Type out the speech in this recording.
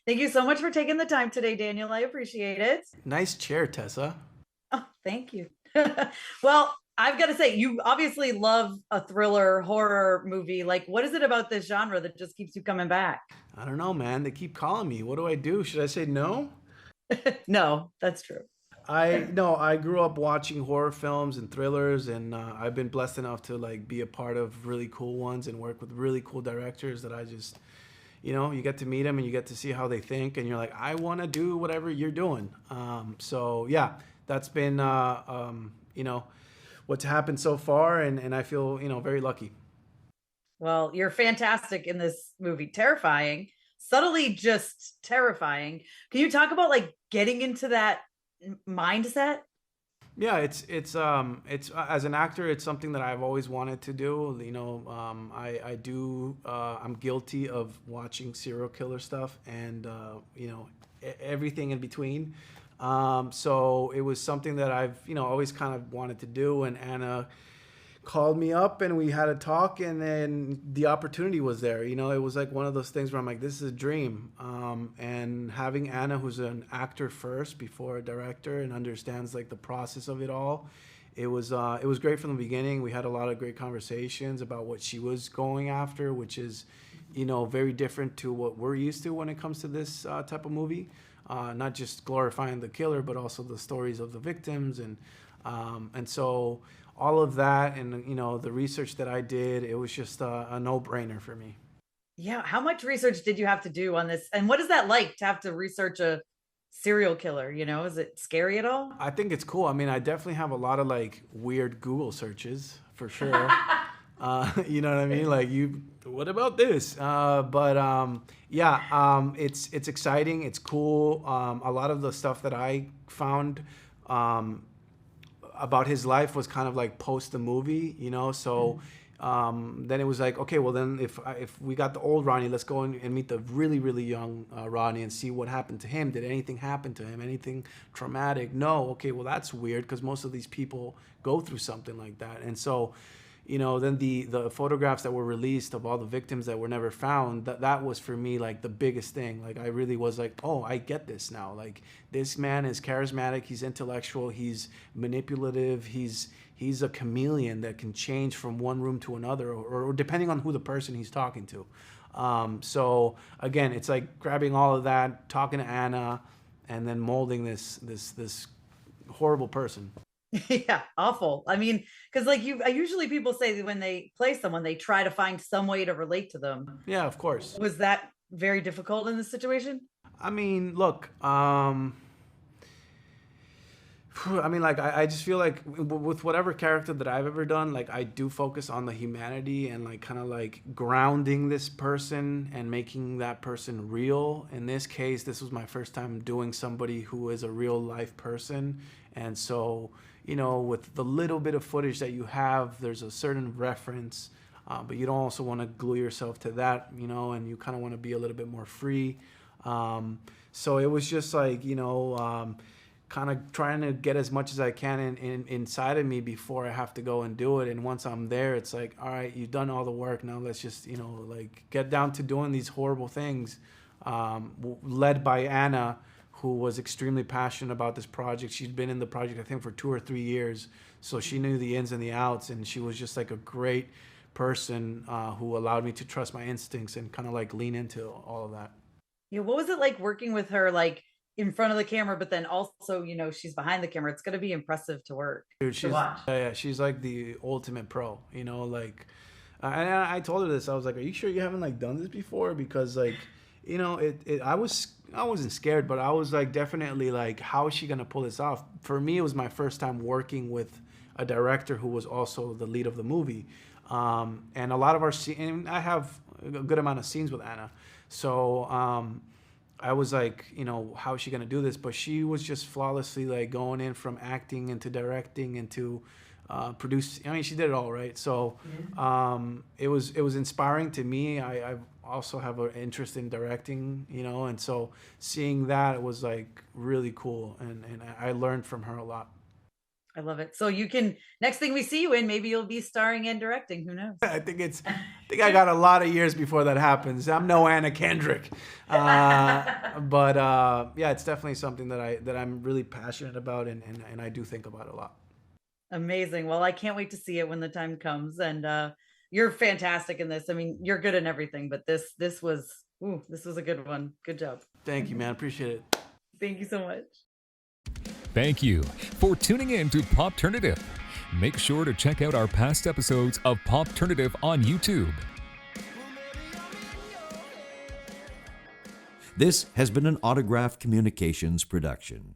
Thank you so much for taking the time today, Daniel. I appreciate it. Nice chair, Tessa. Oh, thank you. Well, I've got to say, you obviously love a thriller horror movie. Like, what is it about this genre that just keeps you coming back? I don't know, man. They keep calling me. What do I do? Should I say no? No, that's true. I no, I grew up watching horror films and thrillers, and I've been blessed enough to like be a part of really cool ones and work with really cool directors that I just, you get to meet them and you get to see how they think, and you're like, I want to do whatever you're doing. So yeah, that's been what's happened so far, and I feel very lucky. Well, you're fantastic in this movie. Terrifying, subtly just terrifying. Can you talk about like getting into that mindset? Yeah, it's as an actor, it's something that I've always wanted to do. I do. I'm guilty of watching serial killer stuff and everything in between. So it was something that I've always kind of wanted to do. And Anna called me up and we had a talk, and then the opportunity was there. It was like one of those things where I'm like, this is a dream. And having Anna, who's an actor first before a director and understands like the process of it all, it was great from the beginning. We had a lot of great conversations about what she was going after, which is very different to what we're used to when it comes to this type of movie. Not just glorifying the killer, but also the stories of the victims, and so all of that, and the research that I did, it was just a no-brainer for me. Yeah. How much research did you have to do on this? And what is that like to have to research a serial killer? Is it scary at all? I think it's cool. I mean, I definitely have a lot of like weird Google searches for sure. You know what I mean? Like what about this? But yeah, it's exciting. It's cool. A lot of the stuff that I found um, about his life was kind of like post the movie. So then it was like, okay, well then if we got the old Ronnie, let's go and meet the really really young Ronnie and see what happened to him. Did anything happen to him? Anything traumatic? No. Okay, well that's weird because most of these people go through something like that, and so then the photographs that were released of all the victims that were never found, that was for me like the biggest thing. Like I really was like, oh, I get this now. Like this man is charismatic, he's intellectual, he's manipulative, he's a chameleon that can change from one room to another, or depending on who the person he's talking to. So again, it's like grabbing all of that, talking to Anna, and then molding this horrible person. Yeah, awful. I mean, because like usually people say that when they play someone, they try to find some way to relate to them. Yeah, of course. Was that very difficult in this situation? I mean, look, I mean, like, I just feel like with whatever character that I've ever done, like, I do focus on the humanity and, like, kind of like grounding this person and making that person real. In this case, this was my first time doing somebody who is a real life person. And so, with the little bit of footage that you have, there's a certain reference, but you don't also want to glue yourself to that, and you kind of want to be a little bit more free. So it was just like, kind of trying to get as much as I can inside of me before I have to go and do it. And once I'm there, it's like, all right, you've done all the work. Now let's just, like get down to doing these horrible things, led by Anna, who was extremely passionate about this project. She'd been in the project, I think, for 2 or 3 years. So she knew the ins and the outs. And she was just like a great person who allowed me to trust my instincts and kind of like lean into all of that. Yeah, what was it like working with her, like in front of the camera, but then also, she's behind the camera. It's going to be impressive to work Dude, to watch. yeah, she's like the ultimate pro. Like, and I told her this. I was like, "Are you sure you haven't like done this before?" Because like, I wasn't scared, but I was like definitely like, how is she gonna pull this off? For me, it was my first time working with a director who was also the lead of the movie, and a lot of our and I have a good amount of scenes with Anna, so. I was like, how is she gonna do this? But she was just flawlessly like going in from acting into directing into produce. I mean, she did it all right. So it was inspiring to me. I also have an interest in directing, and so seeing that was like really cool, and I learned from her a lot. I love it. So you can, next thing we see you in, maybe you'll be starring and directing. Who knows? I think I got a lot of years before that happens. I'm no Anna Kendrick, but yeah, it's definitely something that I'm really passionate about, and I do think about a lot. Amazing. Well, I can't wait to see it when the time comes. And you're fantastic in this. I mean, you're good in everything, but this was a good one. Good job. Thank you, man. Appreciate it. Thank you so much. Thank you for tuning in to Popternative. Make sure to check out our past episodes of Popternative on YouTube. This has been an Autograph Communications production.